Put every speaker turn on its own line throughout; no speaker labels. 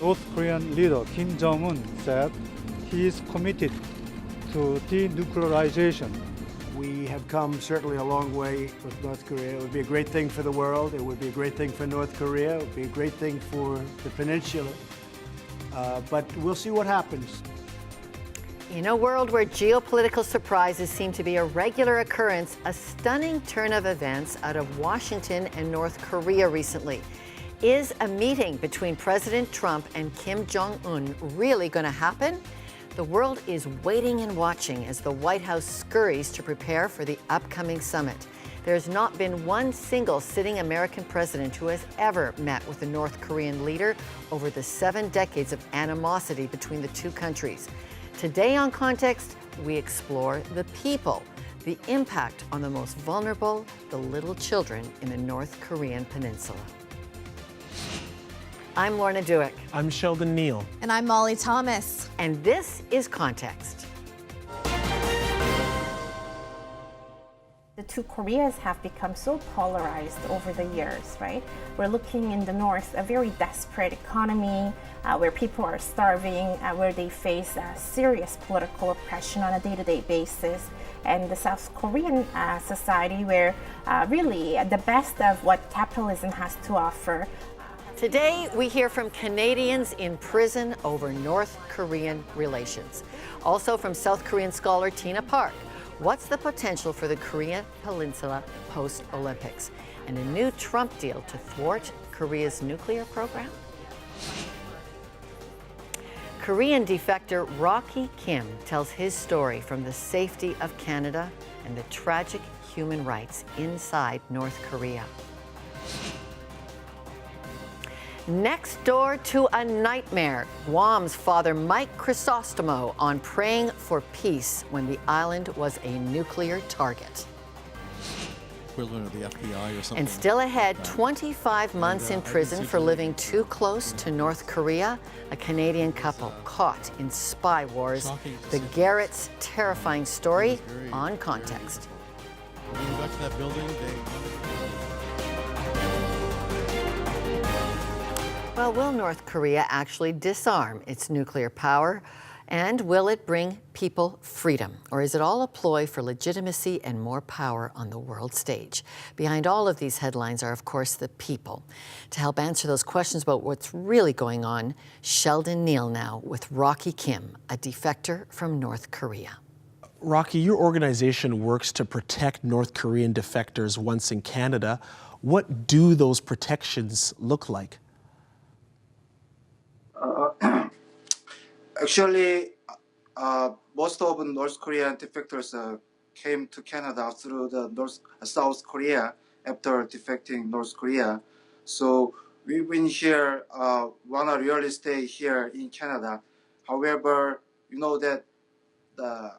North Korean leader Kim Jong-un said he is committed to denuclearization.
We have come certainly a long way with North Korea. It would be a great thing for the world. It would be a great thing for North Korea. It would be a great thing for the peninsula. But we'll see what happens.
In a world where geopolitical surprises seem to be a regular occurrence, a stunning turn of events out of Washington and North Korea recently. Is a meeting between President Trump and Kim Jong-un really going to happen? The world is waiting and watching as the White House scurries to prepare for the upcoming summit. There's not been one single sitting American president who has ever met with a North Korean leader over the 7 decades of animosity between the two countries. Today on Context, we explore the people, the impact on the most vulnerable, the little children in the North Korean peninsula. I'm Lorna Dueck.
I'm Sheldon Neal.
And I'm Molly Thomas.
And this is Context.
The two Koreas have become so polarized over the years, right? We're looking in the north, a very desperate economy where people are starving, where they face serious political oppression on a day-to-day basis. And the South Korean society where really the best of what capitalism has to offer.
Today, we hear from Canadians in prison over North Korean relations. Also from South Korean scholar Tina Park. What's the potential for the Korean Peninsula post-Olympics? And a new Trump deal to thwart Korea's nuclear program? Korean defector Rocky Kim tells his story from the safety of Canada and the tragic human rights inside North Korea. Next door to a nightmare, Guam's Father Mike Crisostomo on praying for peace when the island was a nuclear target.
Equivalent of the FBI or something.
And still ahead, 25 months in prison for living too close to North Korea, a Canadian couple caught in spy wars. The Garrett's terrifying story on Context.
When we got to that building,
Well, will North Korea actually disarm its nuclear power? And will it bring people freedom? Or is it all a ploy for legitimacy and more power on the world stage? Behind all of these headlines are, of course, the people. To help answer those questions about what's really going on, Sheldon Neal now with Rocky Kim, a defector from North Korea.
Rocky, your organization works to protect North Korean defectors once in Canada. What do those protections look like?
Actually, most of the North Korean defectors came to Canada through the South Korea after defecting North Korea. So we've been here, want to really stay here in Canada. However, you know that a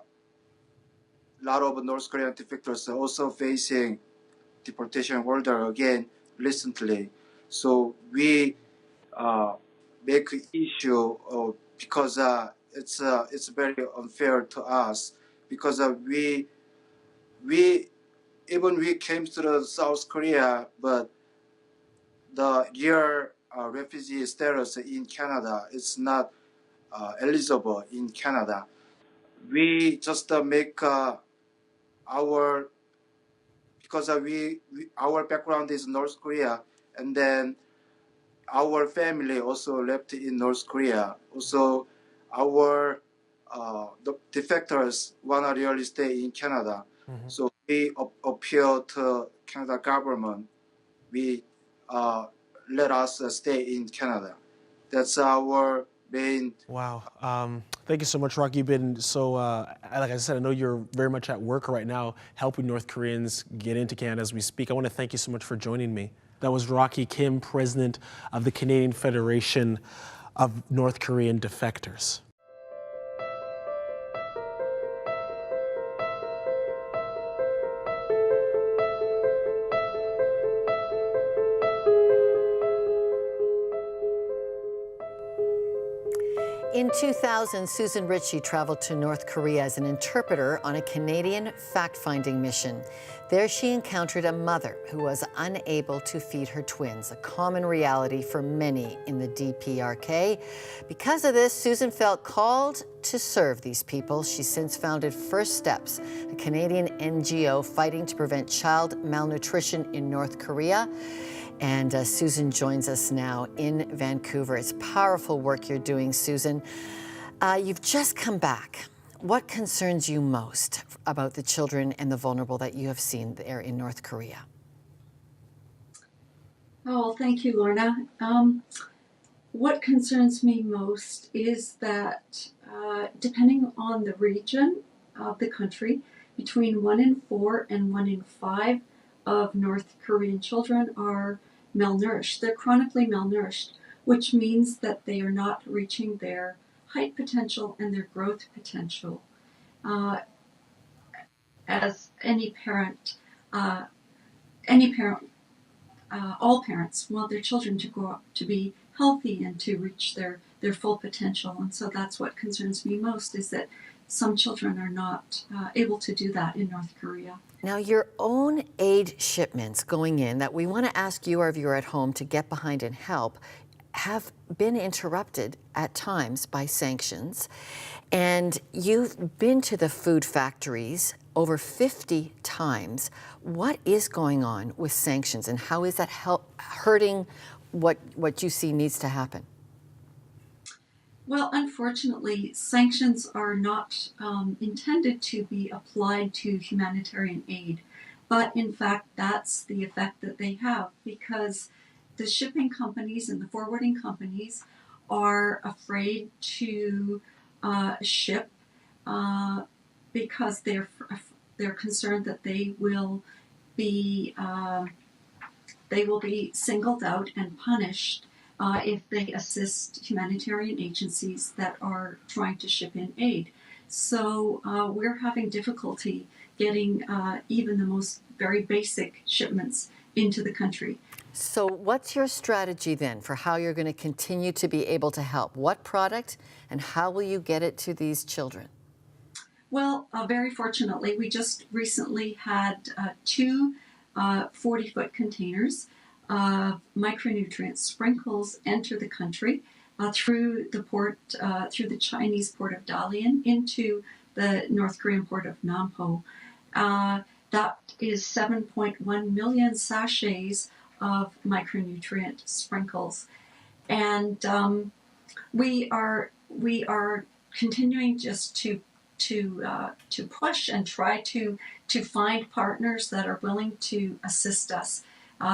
lot of North Korean defectors are also facing deportation order again recently. So we make issue because it's very unfair to us because we came to the South Korea, but the year refugee status in Canada is not eligible in Canada. We just make our because our background is North Korea, and then our family also left in North Korea. Also, our the defectors want to really stay in Canada. Mm-hmm. So we appeal to Canada government. We let us stay in Canada. That's our main.
Wow. Thank you so much, Rocky. You've been so, like I said, I know you're very much at work right now helping North Koreans get into Canada as we speak. I want to thank you so much for joining me. That was Rocky Kim, president of the Canadian Federation of North Korean Defectors.
In 2000, Susan Ritchie traveled to North Korea as an interpreter on a Canadian fact-finding mission. There she encountered a mother who was unable to feed her twins, a common reality for many in the DPRK. Because of this, Susan felt called to serve these people. She's since founded First Steps, a Canadian NGO fighting to prevent child malnutrition in North Korea. And Susan joins us now in Vancouver. It's powerful work you're doing, Susan. You've just come back. What concerns you most about the children and the vulnerable that you have seen there in North Korea?
Oh, thank you, Lorna. What concerns me most is that depending on the region of the country, between 1 in 4 and 1 in 5 of North Korean children are malnourished. They're chronically malnourished, which means that they are not reaching their height potential and their growth potential. As any parent, all parents want their children to grow up to be healthy and to reach their full potential. And so that's what concerns me most, is that some children are not able to do that in North Korea.
Now, your own aid shipments going in that we want to ask you, our viewer at home, to get behind and help, have been interrupted at times by sanctions. And you've been to the food factories over 50 times. What is going on with sanctions, and how is that hurting what you see needs to happen?
Well, unfortunately, sanctions are not intended to be applied to humanitarian aid, but in fact, that's the effect that they have, because the shipping companies and the forwarding companies are afraid to ship because they're concerned that they will be singled out and punished if they assist humanitarian agencies that are trying to ship in aid. So we're having difficulty getting even the most very basic shipments into the country.
So what's your strategy then for how you're going to continue to be able to help? What product, and how will you get it to these children?
Well, very fortunately, we just recently had 2 40-foot containers of micronutrient sprinkles enter the country through the port, through the Chinese port of Dalian into the North Korean port of Nampo. That is 7.1 million sachets of micronutrient sprinkles, and we are continuing just to push and try to find partners that are willing to assist us.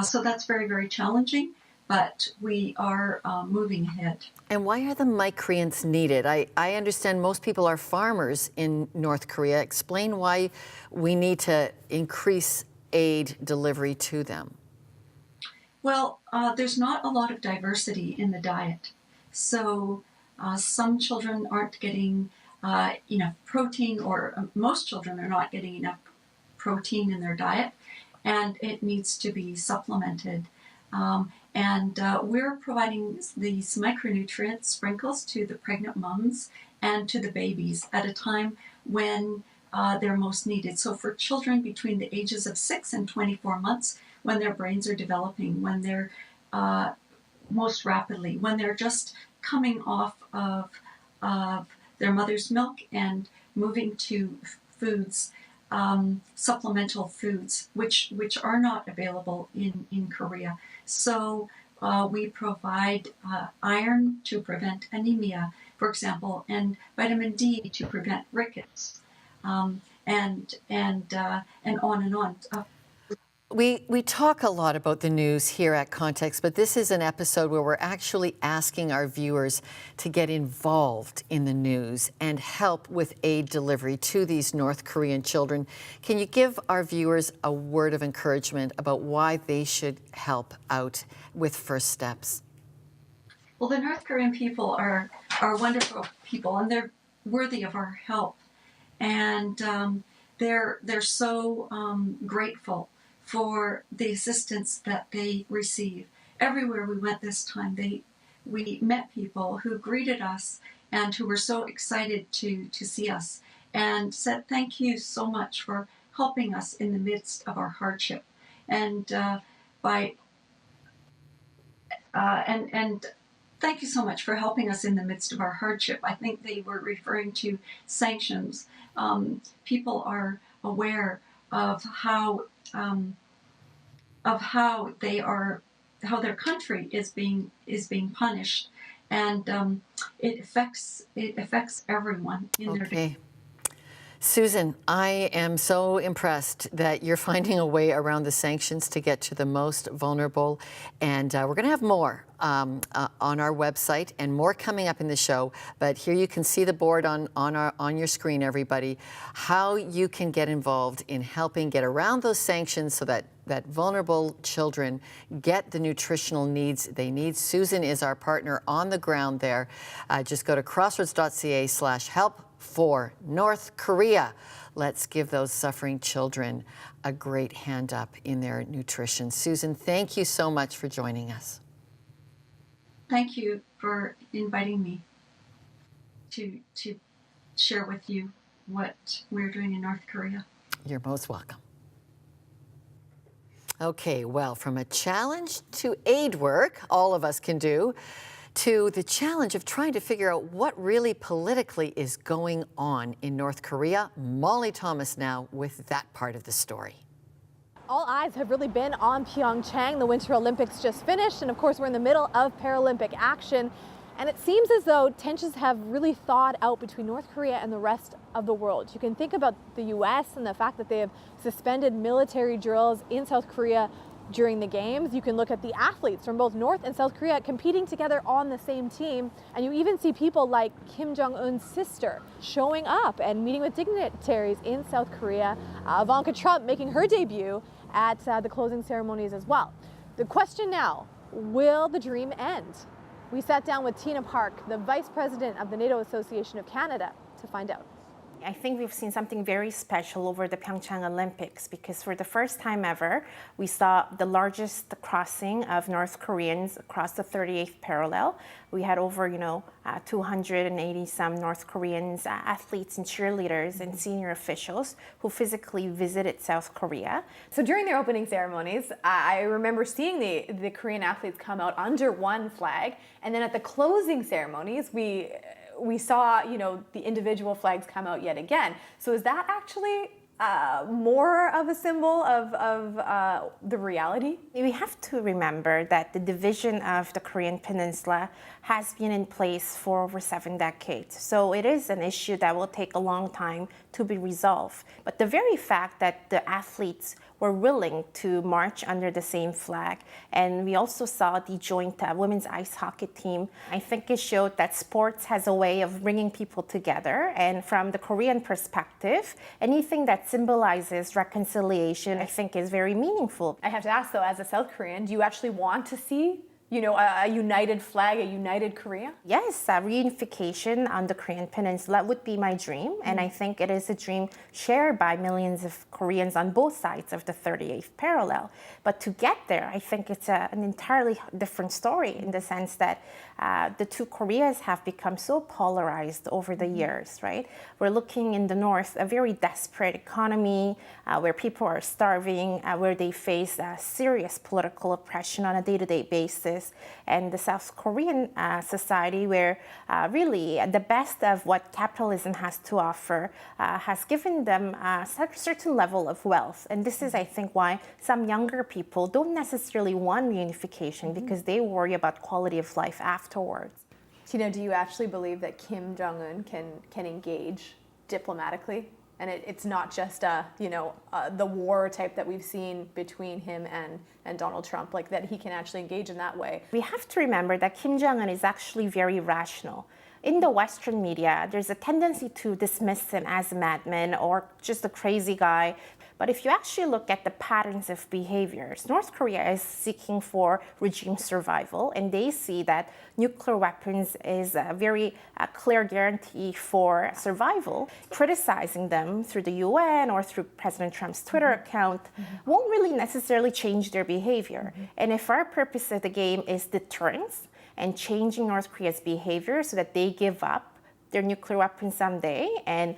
So that's very, very challenging, but we are moving ahead.
And why are the micronutrients needed? I understand most people are farmers in North Korea. Explain why we need to increase aid delivery to them.
Well, there's not a lot of diversity in the diet. So some children aren't getting enough protein, or most children are not getting enough protein in their diet, and it needs to be supplemented. And we're providing these micronutrient sprinkles to the pregnant moms and to the babies at a time when they're most needed. So for children between the ages of 6 and 24 months, when their brains are developing, when they're most rapidly, when they're just coming off of their mother's milk and moving to foods, supplemental foods, which are not available in Korea. So we provide iron to prevent anemia, for example, and vitamin D to prevent rickets, and on and on.
We talk a lot about the news here at Context, but this is an episode where we're actually asking our viewers to get involved in the news and help with aid delivery to these North Korean children. Can you give our viewers a word of encouragement about why they should help out with First Steps?
Well, the North Korean people are wonderful people, and they're worthy of our help. And they're so grateful for the assistance that they receive. Everywhere we went this time, we met people who greeted us and who were so excited to see us and said thank you so much for helping us in the midst of our hardship. And thank you so much for helping us in the midst of our hardship. I think they were referring to sanctions. People are aware of how their country is being punished, and it affects everyone in their.
Okay. Susan, I am so impressed that you're finding a way around the sanctions to get to the most vulnerable. And we're going to have more on our website and more coming up in the show. But here you can see the board on your screen, everybody, how you can get involved in helping get around those sanctions so that vulnerable children get the nutritional needs they need. Susan is our partner on the ground there. Just go to crossroads.ca/help for North Korea. Let's give those suffering children a great hand up in their nutrition. Susan, thank you so much for joining us.
Thank you for inviting me to share with you what we're doing in North Korea.
You're most welcome. Okay, well, from a challenge to aid work, all of us can do, to the challenge of trying to figure out what really politically is going on in North Korea. Molly Thomas now with that part of the story.
All eyes have really been on Pyeongchang. The Winter Olympics just finished, and of course we're in the middle of Paralympic action. And it seems as though tensions have really thawed out between North Korea and the rest of the world. You can think about the US and the fact that they have suspended military drills in South Korea during the games. You can look at the athletes from both North and South Korea competing together on the same team. And you even see people like Kim Jong-un's sister showing up and meeting with dignitaries in South Korea. Ivanka Trump making her debut at the closing ceremonies as well. The question now, will the dream end? We sat down with Tina Park, the Vice President of the NATO Association of Canada, to find out.
I think we've seen something very special over the Pyeongchang Olympics because for the first time ever, we saw the largest crossing of North Koreans across the 38th parallel. We had over, 280 some North Koreans, athletes and cheerleaders and senior officials who physically visited South Korea.
So during their opening ceremonies, I remember seeing the Korean athletes come out under one flag, and then at the closing ceremonies, we saw, the individual flags come out yet again. So is that actually more of a symbol of the reality?
We have to remember that the division of the Korean Peninsula has been in place for over 7 decades. So it is an issue that will take a long time to be resolved. But the very fact that the athletes were willing to march under the same flag, and we also saw the joint women's ice hockey team, I think it showed that sports has a way of bringing people together. And from the Korean perspective, anything that symbolizes reconciliation, I think, is very meaningful.
I have to ask, though, as a South Korean, do you actually want to see a united flag, a united Korea?
Yes, reunification on the Korean Peninsula would be my dream. And I think it is a dream shared by millions of Koreans on both sides of the 38th parallel. But to get there, I think it's an entirely different story in the sense that the two Koreas have become so polarized over the years, right? We're looking in the North, a very desperate economy where people are starving, where they face serious political oppression on a day-to-day basis. And the South Korean society, where really the best of what capitalism has to offer has given them a certain level of wealth. And this is, I think, why some younger people don't necessarily want reunification because they worry about quality of life afterwards.
Tina, do you actually believe that Kim Jong-un can engage diplomatically? And it's not just the war type that we've seen between him and Donald Trump, like that he can actually engage in that way.
We have to remember that Kim Jong-un is actually very rational. In the Western media, there's a tendency to dismiss him as a madman or just a crazy guy. But if you actually look at the patterns of behaviors, North Korea is seeking for regime survival, and they see that nuclear weapons is a very clear guarantee for survival. Criticizing them through the UN or through President Trump's Twitter account won't really necessarily change their behavior. And if our purpose of the game is deterrence, and changing North Korea's behavior so that they give up their nuclear weapons someday and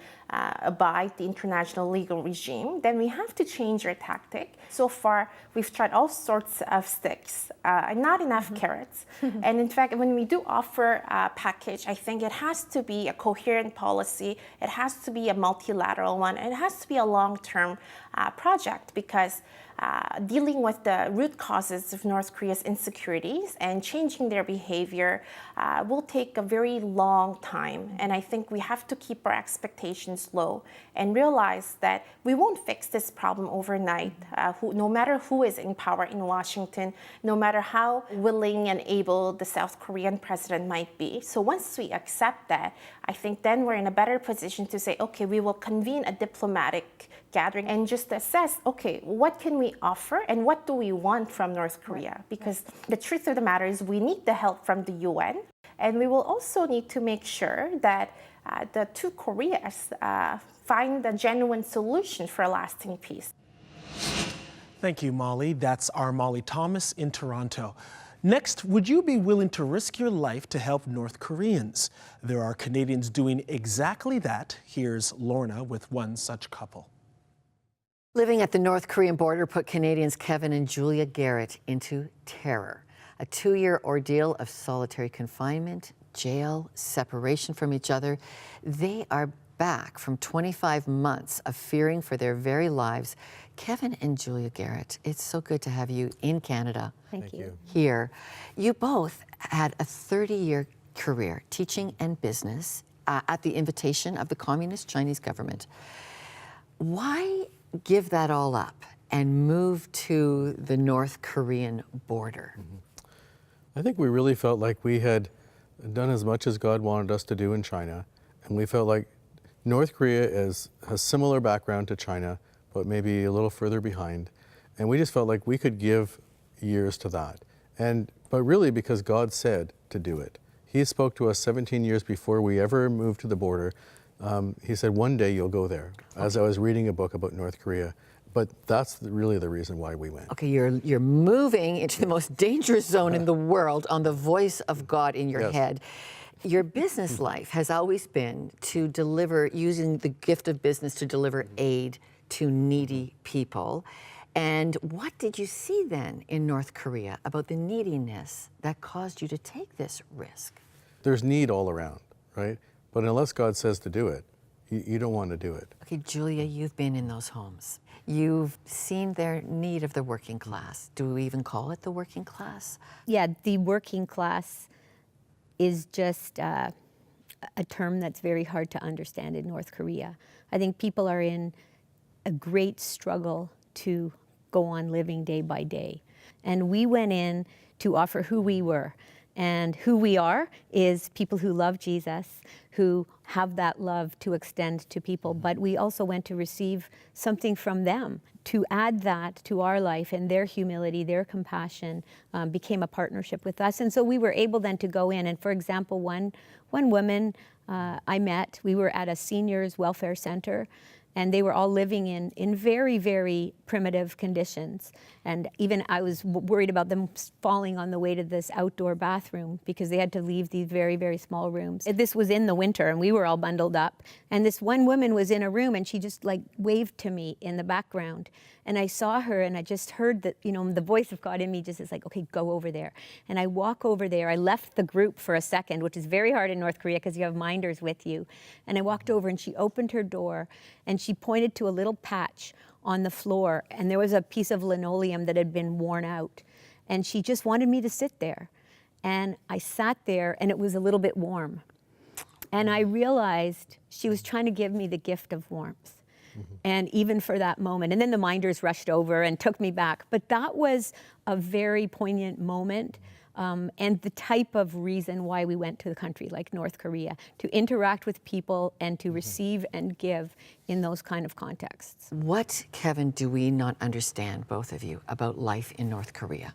abide the international legal regime, then we have to change our tactic. So far, we've tried all sorts of sticks and not enough carrots. And in fact, when we do offer a package, I think it has to be a coherent policy, it has to be a multilateral one, and it has to be a long-term project, because dealing with the root causes of North Korea's insecurities and changing their behavior will take a very long time. And I think we have to keep our expectations low and realize that we won't fix this problem overnight, no matter who is in power in Washington, no matter how willing and able the South Korean president might be. So once we accept that, I think then we're in a better position to say, okay, we will convene a diplomatic gathering and just assess, okay, what can we offer and what do we want from North Korea? Because the truth of the matter is we need the help from the UN, and we will also need to make sure that the two Koreas find a genuine solution for a lasting peace.
Thank you, Molly. That's our Molly Thomas in Toronto. Next, would you be willing to risk your life to help North Koreans? There are Canadians doing exactly that. Here's Lorna with one such couple.
Living at the North Korean border put Canadians Kevin and Julia Garrett into terror. A 2-year ordeal of solitary confinement, jail, separation from each other. They are back from 25 months of fearing for their very lives. Kevin and Julia Garrett, it's so good to have you in Canada.
Thank you.
Here. You both had a 30-year career teaching and business at the invitation of the Communist Chinese government. Why give that all up and move to the North Korean border?
I think we really felt like we had done as much as God wanted us to do in China, and we felt like North Korea has similar background to China, but maybe a little further behind, and we just felt like we could give years to that. But really because God said to do it. He spoke to us 17 years before we ever moved to the border. He said, one day you'll go there, as I was reading a book about North Korea. But that's really the reason why we went.
Okay, you're moving into the most dangerous zone in the world on the voice of God in your head. Your business life has always been to deliver, using the gift of business to deliver aid to needy people. And what did you see then in North Korea about the neediness that caused you to take this risk?
There's need all around, right? But unless God says to do it, you don't want to do it.
Okay, Julia, you've been in those homes. You've seen their need of the working class. Do we even call it the working class?
Yeah, the working class is just a term that's very hard to understand in North Korea. I think people are in a great struggle to go on living day by day. And we went in to offer who we were. And who we are is people who love Jesus, who have that love to extend to people. But we also went to receive something from them, to add that to our life, and their humility, their compassion became a partnership with us. And so we were able then to go in. And for example, one woman I met, we were at a seniors welfare center, and they were all living in very, very primitive conditions. And even I was worried about them falling on the way to this outdoor bathroom because they had to leave these very, very small rooms. This was in the winter and we were all bundled up. And this one woman was in a room and she just like waved to me in the background. And I saw her and I just heard that, you know, the voice of God in me just is like, okay, go over there. And I walk over there. I left the group for a second, which is very hard in North Korea because you have minders with you. And I walked over and she opened her door and she pointed to a little patch on the floor, and there was a piece of linoleum that had been worn out. And she just wanted me to sit there. And I sat there, and it was a little bit warm. And I realized she was trying to give me the gift of warmth. And even for that moment, and then the minders rushed over and took me back. But that was a very poignant moment. And the type of reason why we went to the country like North Korea, to interact with people and to receive and give in those kind of contexts.
What, Kevin, do we not understand, both of you, about life in North Korea?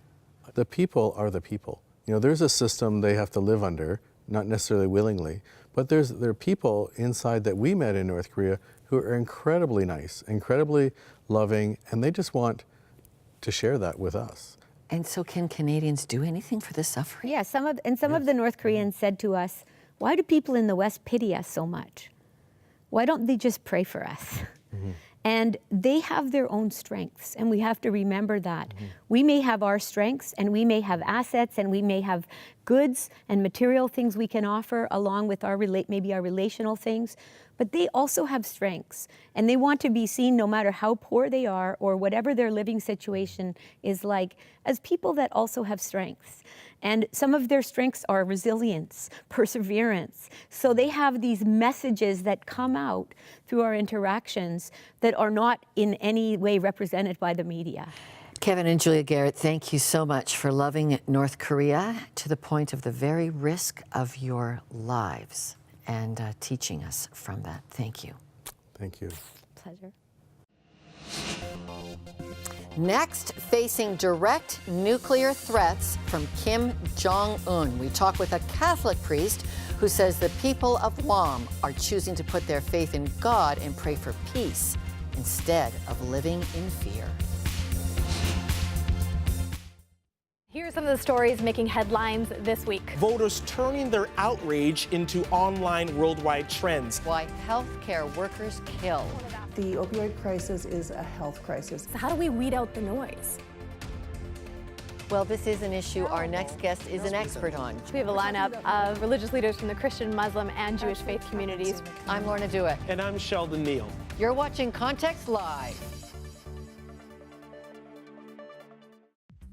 The people are the people. You know, there's a system they have to live under, not necessarily willingly, but there are people inside that we met in North Korea who are incredibly nice, incredibly loving, and they just want to share that with us.
And so can Canadians do anything for the suffering?
Yeah, some of the North Koreans said to us, why do people in the West pity us so much? Why don't they just pray for us? And they have their own strengths, and we have to remember that. We may have our strengths, and we may have assets, and we may have goods and material things we can offer along with our maybe our relational things, but they also have strengths, and they want to be seen no matter how poor they are or whatever their living situation is like, as people that also have strengths. And some of their strengths are resilience, perseverance. So they have these messages that come out through our interactions that are not in any way represented by the media.
Kevin and Julia Garrett, thank you so much for loving North Korea to the point of the very risk of your lives and teaching us from that. Thank you.
Thank you.
Pleasure.
Next, facing direct nuclear threats from Kim Jong-un, we talk with a Catholic priest who says the people of Guam are choosing to put their faith in God and pray for peace instead of living in fear.
Here are some of the stories making headlines this week.
Voters turning their outrage into online worldwide trends.
Why healthcare workers killed.
The opioid crisis is a health crisis.
So how do we weed out the noise?
Well, this is an issue our next guest is an expert on.
We have a lineup of religious leaders from the Christian, Muslim, and Jewish faith communities.
I'm Lorna Dueck.
And I'm Sheldon Neal.
You're watching Context Live.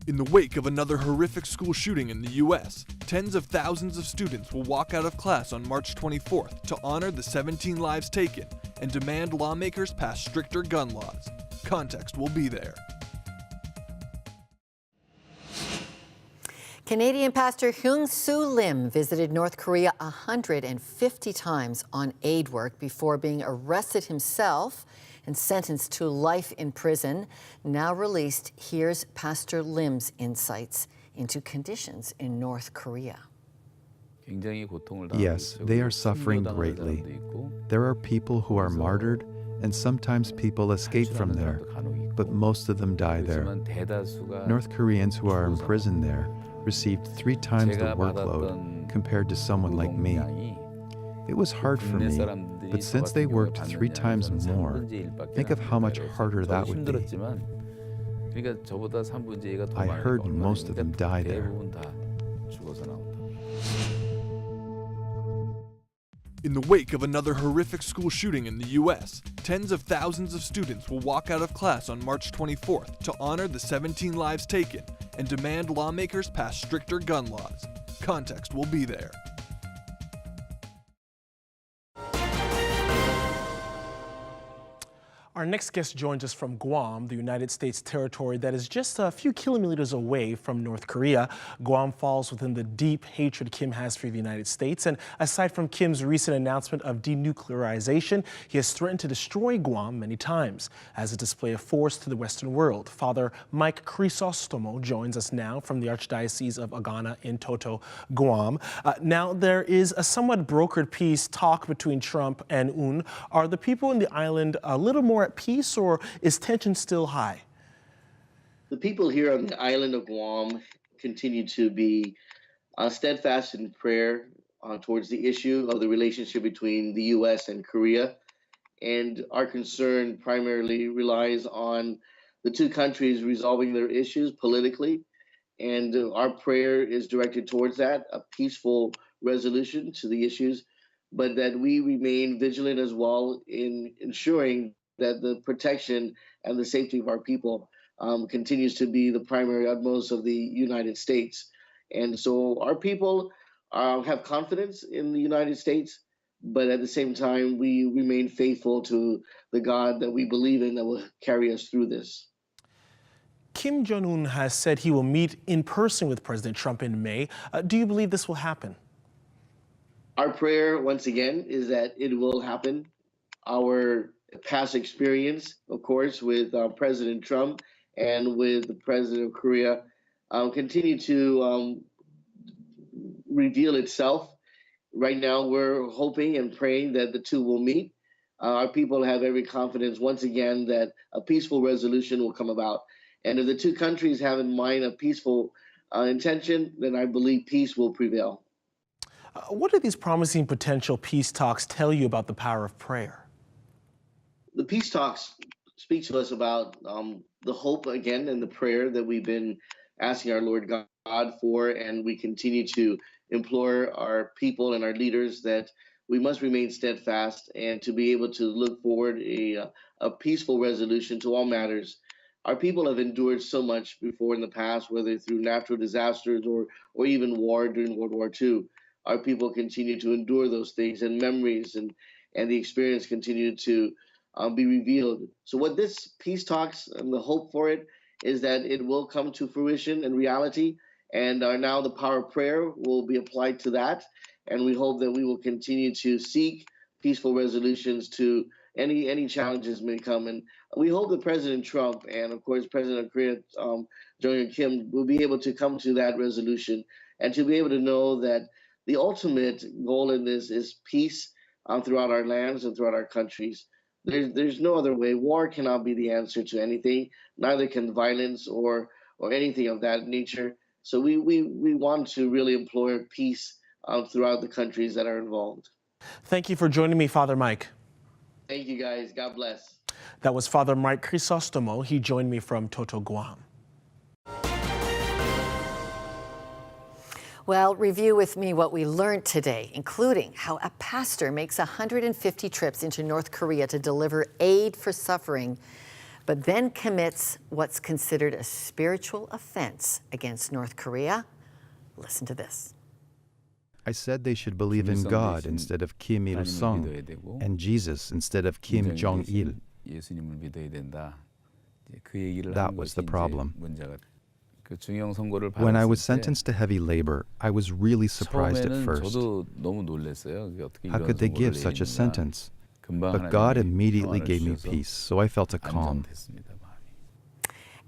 In the wake of another horrific school shooting in the U.S., tens of thousands of students will walk out of class on March 24th to honor the 17 lives taken and demand lawmakers pass stricter gun laws. Context will be there.
Canadian pastor Hyung Soo Lim visited North Korea 150 times on aid work before being arrested himself and sentenced to life in prison. Now released, here's Pastor Lim's insights into conditions in North Korea.
Yes, they are suffering greatly. There are people who are martyred, and sometimes people escape from there, but most of them die there. North Koreans who are imprisoned there received 3 times the workload compared to someone like me. It was hard for me, but since they worked 3 times more, think of how much harder that would be. I heard most of them die there.
In the wake of another horrific school shooting in the U.S., tens of thousands of students will walk out of class on March 24th to honor the 17 lives taken and demand lawmakers pass stricter gun laws. Context will be there.
Our next guest joins us from Guam, the United States territory that is just a few kilometers away from North Korea. Guam falls within the deep hatred Kim has for the United States. And aside from Kim's recent announcement of denuclearization, he has threatened to destroy Guam many times as a display of force to the Western world. Father Mike Crisostomo joins us now from the Archdiocese of Agana in Toto, Guam. Now, there is a somewhat brokered peace talk between Trump and Un. Are the people in the island a little more at peace, or is tension still high?
The people here on the island of Guam continue to be steadfast in prayer towards the issue of the relationship between the U.S. and Korea. And our concern primarily relies on the two countries resolving their issues politically. And our prayer is directed towards that, a peaceful resolution to the issues, but that we remain vigilant as well in ensuring that the protection and the safety of our people continues to be the primary utmost of the United States. And so our people have confidence in the United States, but at the same time, we remain faithful to the God that we believe in that will carry us through this.
Kim Jong-un has said he will meet in person with President Trump in May. Do you believe this will happen?
Our prayer, once again, is that it will happen. Our past experience, of course, with President Trump and with the President of Korea continue to reveal itself. Right now, we're hoping and praying that the two will meet. Our people have every confidence, once again, that a peaceful resolution will come about. And if the two countries have in mind a peaceful intention, then I believe peace will prevail.
What do these promising potential peace talks tell you about the power of prayer?
The peace talks speak to us about the hope again and the prayer that we've been asking our Lord God for, and we continue to implore our people and our leaders that we must remain steadfast and to be able to look forward a peaceful resolution to all matters. Our people have endured so much before in the past, whether through natural disasters or even war during World War II. Our people continue to endure those things, and memories and the experience continue to be revealed. So what this peace talks and the hope for it is that it will come to fruition and reality, and now the power of prayer will be applied to that. And we hope that we will continue to seek peaceful resolutions to any challenges may come. And we hope that President Trump and, of course, President of Korea, Jong-un Kim, will be able to come to that resolution and to be able to know that the ultimate goal in this is peace throughout our lands and throughout our countries. There's no other way. War cannot be the answer to anything. Neither can violence or anything of that nature. So we want to really implore peace throughout the countries that are involved.
Thank you for joining me, Father Mike.
Thank you, guys. God bless.
That was Father Mike Crisostomo. He joined me from Toto, Guam.
Well, review with me what we learned today, including how a pastor makes 150 trips into North Korea to deliver aid for suffering, but then commits what's considered a spiritual offense against North Korea. Listen to this.
I said they should believe in God instead of Kim Il-sung and Jesus instead of Kim Jong-il. That was the problem. When I was sentenced to heavy labor, I was really surprised at first. How could they give such a sentence? But God immediately gave me peace, so I felt a calm.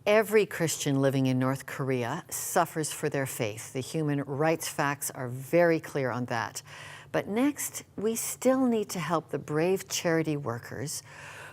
Every Christian living in North Korea suffers for their faith. The human rights facts are very clear on that. But next, we still need to help the brave charity workers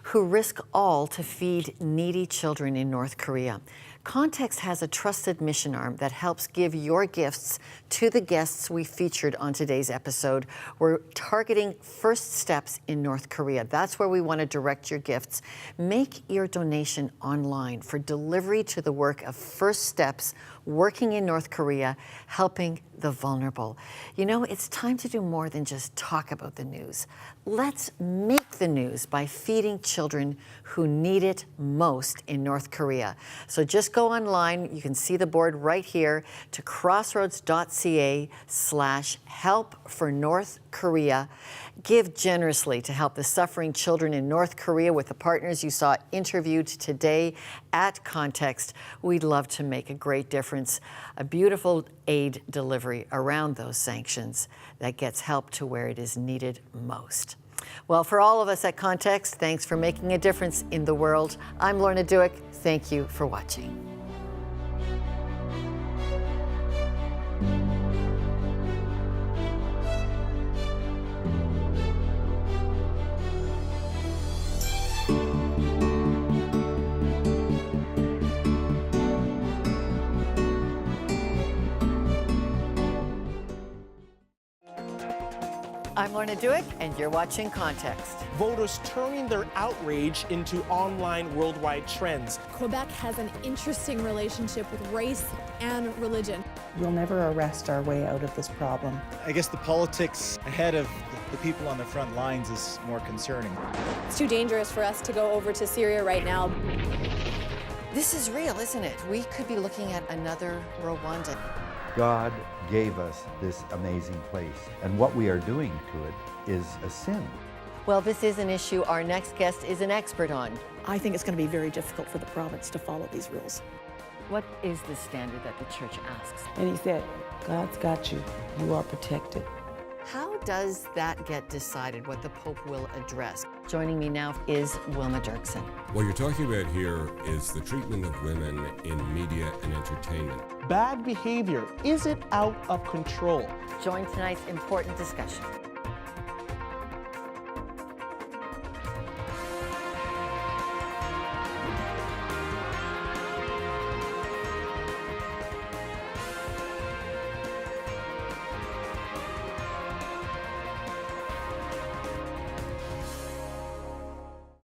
who risk all to feed needy children in North Korea. Context has a trusted mission arm that helps give your gifts to the guests we featured on today's episode. We're targeting First Steps in North Korea. That's where we want to direct your gifts. Make your donation online for delivery to the work of First Steps working in North Korea, helping the vulnerable. You know, it's time to do more than just talk about the news. Let's make the news by feeding children who need it most in North Korea. So just go online, you can see the board right here, to crossroads.ca/help for North Korea. Give generously to help the suffering children in North Korea with the partners you saw interviewed today at Context. We'd love to make a great difference, a beautiful aid delivery around those sanctions that gets help to where it is needed most. Well, for all of us at Context, thanks for making a difference in the world. I'm Lorna Dueck. Thank you for watching. I'm Lorna Dueck, and you're watching Context.
Voters turning their outrage into online worldwide trends.
Quebec has an interesting relationship with race and religion.
We'll never arrest our way out of this problem.
I guess the politics ahead of the people on the front lines is more concerning.
It's too dangerous for us to go over to Syria right now.
This is real, isn't it? We could be looking at another Rwanda.
God gave us this amazing place, and what we are doing to it is a sin.
Well, this is an issue our next guest is an expert on.
I think it's going to be very difficult for the province to follow these rules.
What is the standard that the church asks?
And he said, God's got you. You are protected.
How does that get decided, what the Pope will address? Joining me now is Wilma Dirksen.
What you're talking about here is the treatment of women in media and entertainment.
Bad behavior, is it out of control?
Join tonight's important discussion.